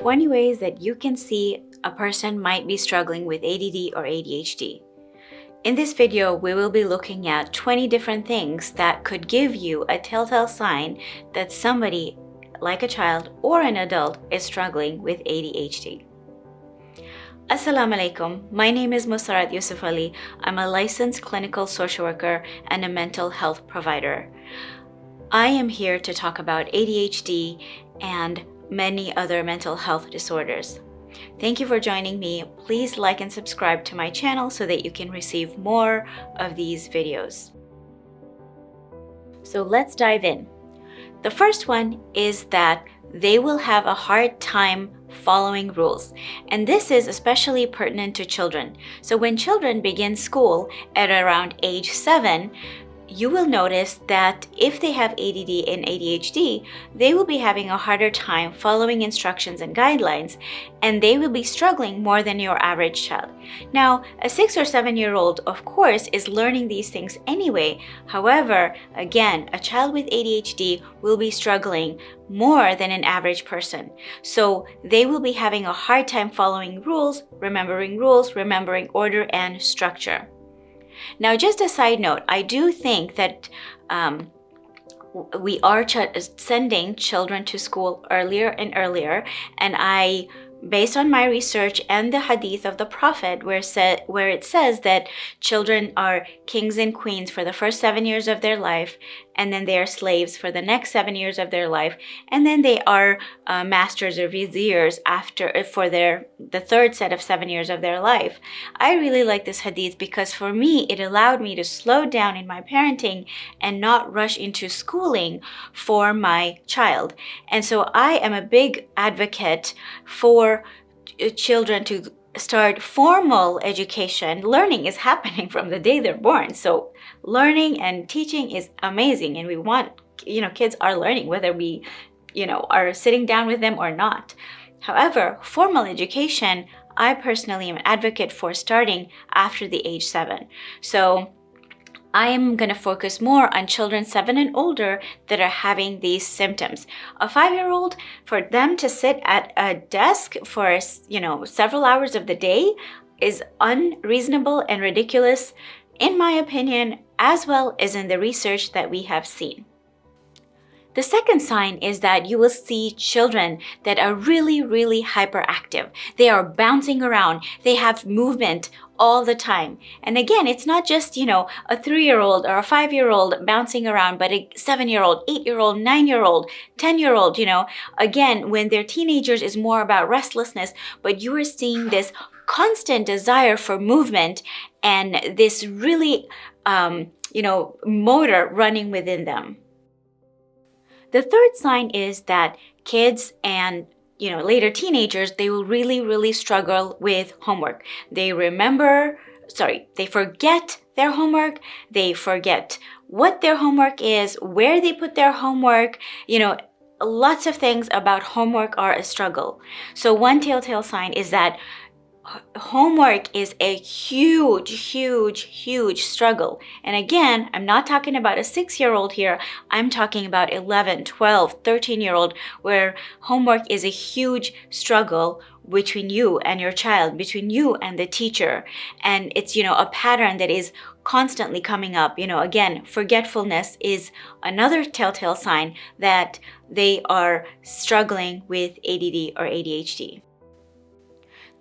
20 ways that you can see a person might be struggling with ADD or ADHD. In this video, we will be looking at 20 different things that could give you a telltale sign that somebody, like a child or an adult, is struggling with ADHD. Assalamu Alaikum. My name is Musarat Yusuf Ali. I'm a licensed clinical social worker and a mental health provider. I am here to talk about ADHD and many other mental health disorders. Thank you for joining me. Please like and subscribe to my channel so that you can receive more of these videos. So let's dive in. The first one is that they will have a hard time following rules. And this is especially pertinent to children. So when children begin school at around age 7, you will notice that if they have ADD and ADHD, they will be having a harder time following instructions and guidelines, and they will be struggling more than your average child. Now, a 6 or 7-year-old, of course, is learning these things anyway. However, again, a child with ADHD will be struggling more than an average person. So they will be having a hard time following rules, remembering order and structure. Now, just a side note, I do think that we are sending children to school earlier and earlier, and based on my research and the hadith of the Prophet, where it says that children are kings and queens for the first 7 years of their life, and then they are slaves for the next 7 years of their life, and then they are masters or viziers for the third set of 7 years of their life. I really like this hadith because for me, it allowed me to slow down in my parenting and not rush into schooling for my child. And so I am a big advocate for children to start formal education. Learning is happening from the day they're born. So learning and teaching is amazing, and we want, kids are learning whether we, are sitting down with them or not. However, formal education, I personally am an advocate for starting after the age 7. So I am going to focus more on children 7 and older that are having these symptoms. A 5-year-old, for them to sit at a desk for, several hours of the day is unreasonable and ridiculous, in my opinion, as well as in the research that we have seen. The second sign is that you will see children that are really, really hyperactive. They are bouncing around. They have movement all the time. And again, it's not just, a 3-year-old or a 5-year-old bouncing around, but a 7-year-old, 8-year-old, 9-year-old, 10-year-old, again, when they're teenagers is more about restlessness, but you are seeing this constant desire for movement and this really, motor running within them. The third sign is that kids and later teenagers, they will really, really struggle with homework. They forget their homework. They forget what their homework is, where they put their homework. Lots of things about homework are a struggle. So one telltale sign is that homework is a huge struggle. And again, I'm not talking about a 6-year-old here. I'm talking about 11, 12, 13-year-old, where homework is a huge struggle between you and your child, between you and the teacher. And it's, a pattern that is constantly coming up. Again, forgetfulness is another telltale sign that they are struggling with ADD or ADHD.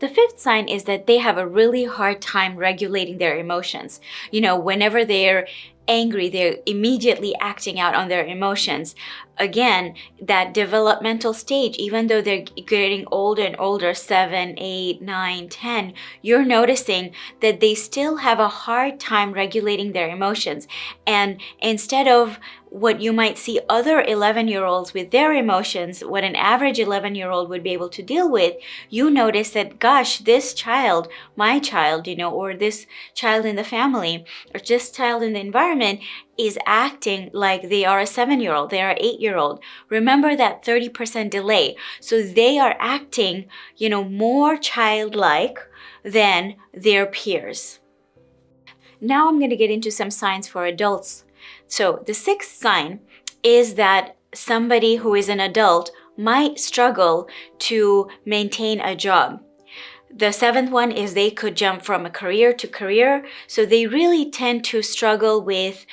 The fifth sign is that they have a really hard time regulating their emotions. Whenever they're angry, they're immediately acting out on their emotions. Again, that developmental stage, even though they're getting older and older, 7, 8, 9, 10, you're noticing that they still have a hard time regulating their emotions. And instead of what you might see other 11-year-olds with their emotions, what an average 11-year-old would be able to deal with, you notice that, gosh, this child, my child, or this child in the family, or this child in the environment is acting like they are a 7-year-old, they are an 8-year-old. Remember that 30% delay. So they are acting, more childlike than their peers. Now I'm going to get into some signs for adults. So the sixth sign is that somebody who is an adult might struggle to maintain a job. The seventh one is they could jump from a career to career. So they really tend to struggle with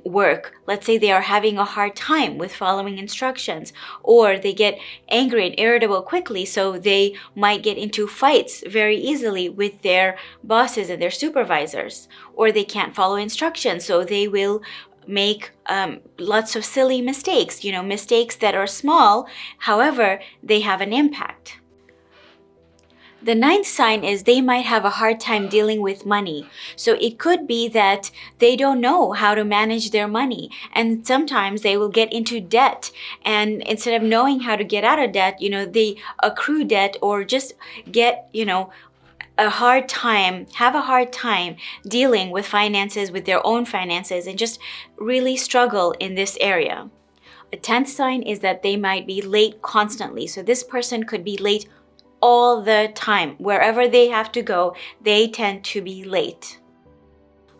work. Let's say they are having a hard time with following instructions, or they get angry and irritable quickly. So they might get into fights very easily with their bosses and their supervisors, or they can't follow instructions. So they will make lots of silly mistakes, mistakes that are small. However, they have an impact. The ninth sign is they might have a hard time dealing with money. So it could be that they don't know how to manage their money. And sometimes they will get into debt. And instead of knowing how to get out of debt, they accrue debt or just get, have a hard time dealing with finances, with their own finances, and just really struggle in this area. A 10th sign is that they might be late constantly. So this person could be late all the time. Wherever they have to go, they tend to be late.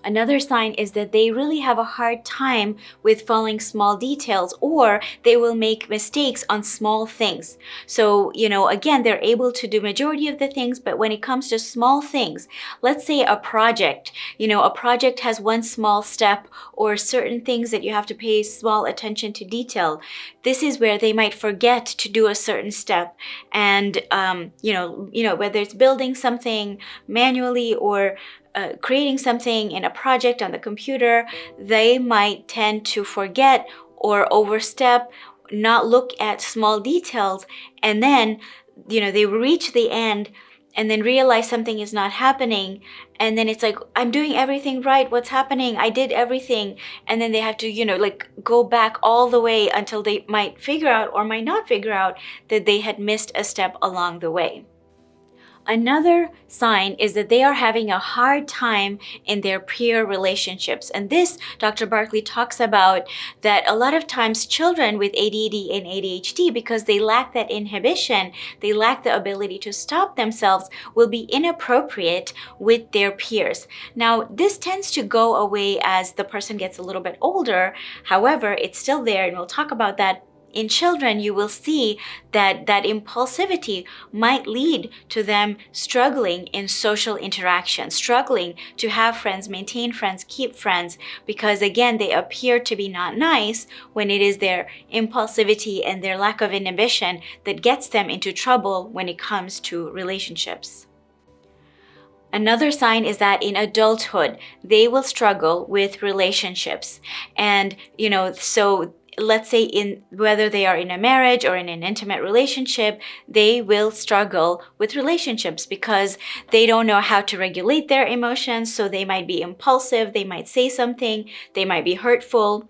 Another sign is that they really have a hard time with following small details, or they will make mistakes on small things. So, again, they're able to do majority of the things, but when it comes to small things, let's say a project, a project has one small step or certain things that you have to pay small attention to detail. This is where they might forget to do a certain step. And, whether it's building something manually or creating something in a project on the computer, they might tend to forget or overstep, not look at small details, and then, they reach the end and then realize something is not happening. And then it's like, I'm doing everything right. What's happening? I did everything. And then they have to, go back all the way until they might figure out or might not figure out that they had missed a step along the way. Another sign is that they are having a hard time in their peer relationships. And this, Dr. Barkley talks about that a lot of times children with ADD and ADHD, because they lack that inhibition, they lack the ability to stop themselves, will be inappropriate with their peers. Now, this tends to go away as the person gets a little bit older. However, it's still there, and we'll talk about that. In children, you will see that impulsivity might lead to them struggling in social interaction, struggling to have friends, maintain friends, keep friends, because again, they appear to be not nice when it is their impulsivity and their lack of inhibition that gets them into trouble when it comes to relationships. Another sign is that in adulthood, they will struggle with relationships. And, so let's say whether they are in a marriage or in an intimate relationship, they will struggle with relationships because they don't know how to regulate their emotions. So they might be impulsive, they might say something, they might be hurtful,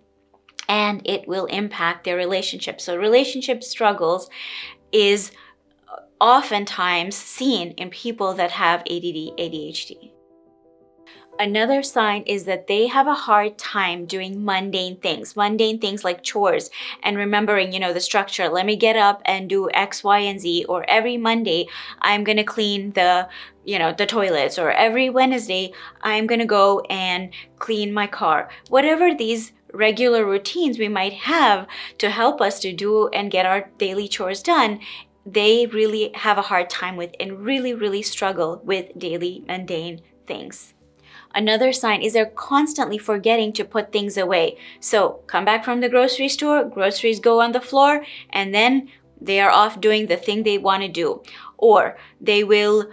and it will impact their relationship. So relationship struggles is oftentimes seen in people that have ADD, ADHD. Another sign is that they have a hard time doing mundane things like chores, and remembering, the structure. Let me get up and do X, Y, and Z, or every Monday, I'm going to clean the toilets, or every Wednesday, I'm going to go and clean my car. Whatever these regular routines we might have to help us to do and get our daily chores done, they really have a hard time with and really, really struggle with daily mundane things. Another sign is they're constantly forgetting to put things away. So come back from the grocery store, groceries go on the floor, and then they are off doing the thing they want to do. Or they will,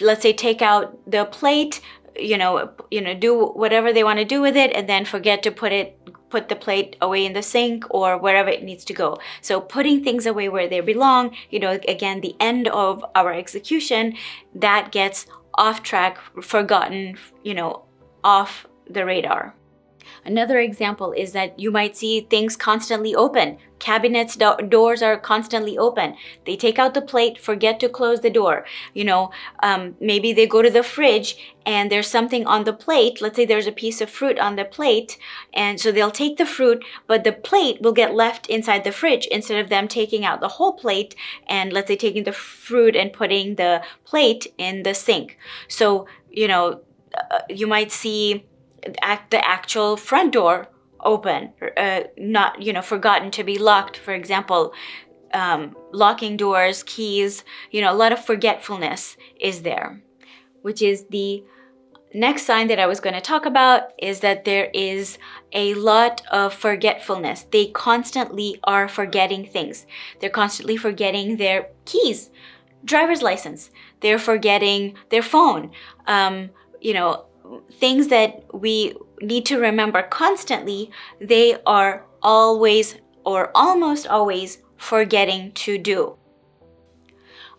let's say take out the plate, do whatever they want to do with it, and then forget to put the plate away in the sink or wherever it needs to go. So putting things away where they belong, again, the end of our execution, that gets off track, forgotten, off the radar. Another example is that you might see things constantly open. Cabinets, doors are constantly open. They take out the plate, forget to close the door. Maybe they go to the fridge and there's something on the plate. Let's say there's a piece of fruit on the plate. And so they'll take the fruit, but the plate will get left inside the fridge instead of them taking out the whole plate and, let's say, taking the fruit and putting the plate in the sink. So, you might see the actual front door open, not, forgotten to be locked, for example, locking doors, keys, a lot of forgetfulness is there, which is the next sign that I was going to talk about, is that there is a lot of forgetfulness. They constantly are forgetting things. They're constantly forgetting their keys, driver's license. They're forgetting their phone. Things that we need to remember constantly, they are always or almost always forgetting to do.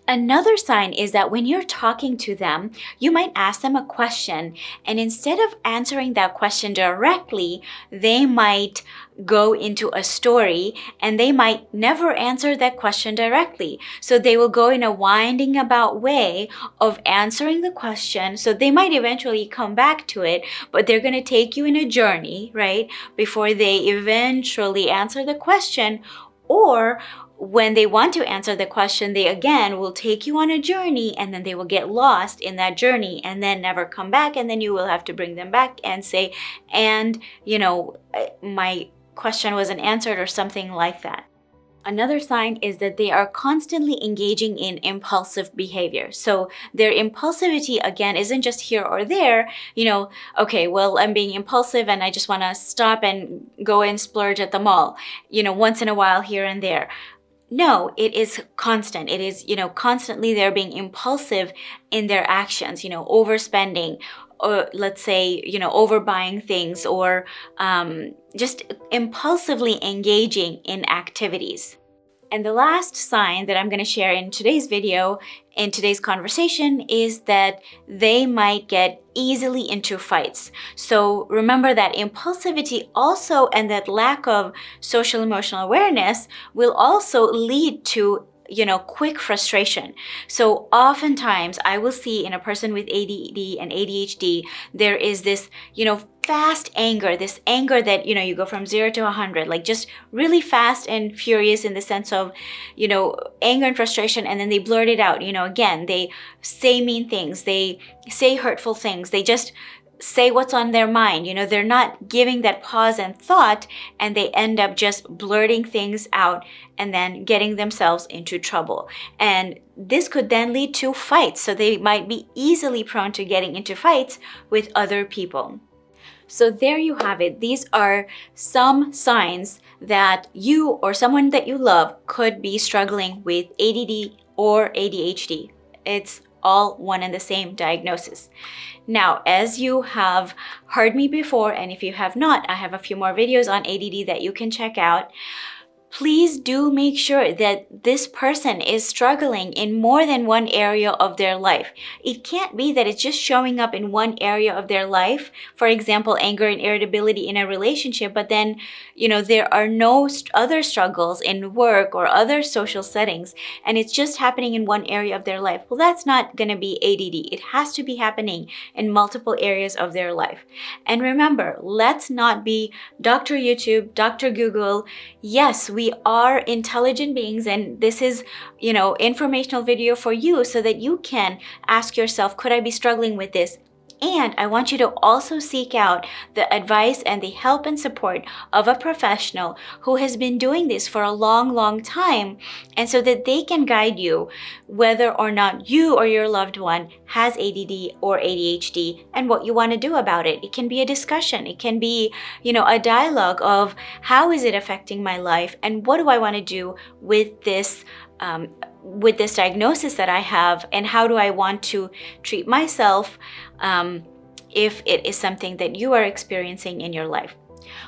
Another sign is that when you're talking to them, you might ask them a question, and instead of answering that question directly, they might go into a story and they might never answer that question directly. So they will go in a winding about way of answering the question. So they might eventually come back to it, but they're going to take you in a journey, right? Before they eventually answer the question. Or when they want to answer the question, they again will take you on a journey, and then they will get lost in that journey and then never come back. And then you will have to bring them back and say, and my question wasn't answered, or something like that. Another sign is that they are constantly engaging in impulsive behavior. So their impulsivity, again, isn't just here or there, okay, well, I'm being impulsive and I just want to stop and go and splurge at the mall, once in a while here and there. No, it is constant. It is, constantly they're being impulsive in their actions, overspending, or let's say, overbuying things, or just impulsively engaging in activities. And the last sign that I'm going to share in today's video, in today's conversation, is that they might get easily into fights. So remember that impulsivity also, and that lack of social emotional awareness, will also lead to quick frustration. So oftentimes I will see in a person with ADD and ADHD, there is this, fast anger, this anger that, you go from 0 to 100, like just really fast and furious, in the sense of, anger and frustration. And then they blurt it out, again, they say mean things, they say hurtful things, they just say what's on their mind. They're not giving that pause and thought, and they end up just blurting things out and then getting themselves into trouble. And this could then lead to fights. So they might be easily prone to getting into fights with other people. So there you have it. These are some signs that you or someone that you love could be struggling with ADD or ADHD. It's all one and the same diagnosis. Now, as you have heard me before, and if you have not, I have a few more videos on ADD that you can check out. Please do make sure that this person is struggling in more than one area of their life. It can't be that it's just showing up in one area of their life. For example, anger and irritability in a relationship, but then, there are no other struggles in work or other social settings, and it's just happening in one area of their life. Well, that's not going to be ADD. It has to be happening in multiple areas of their life. And remember, let's not be Dr. YouTube, Dr. Google. Yes, we are intelligent beings, and this is, informational video for you so that you can ask yourself, could I be struggling with this? And I want you to also seek out the advice and the help and support of a professional who has been doing this for a long, long time, and so that they can guide you whether or not you or your loved one has ADD or ADHD and what you want to do about it. It can be a discussion. It can be, a dialogue of how is it affecting my life, and what do I want to do with this diagnosis that I have, and how do I want to treat myself if it is something that you are experiencing in your life.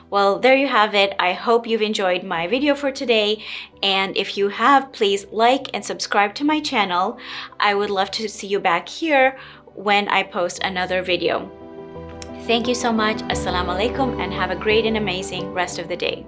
Well, there you have it. I hope you've enjoyed my video for today. And if you have, please like and subscribe to my channel. I would love to see you back here when I post another video. Thank you so much. Assalamu alaikum, and have a great and amazing rest of the day.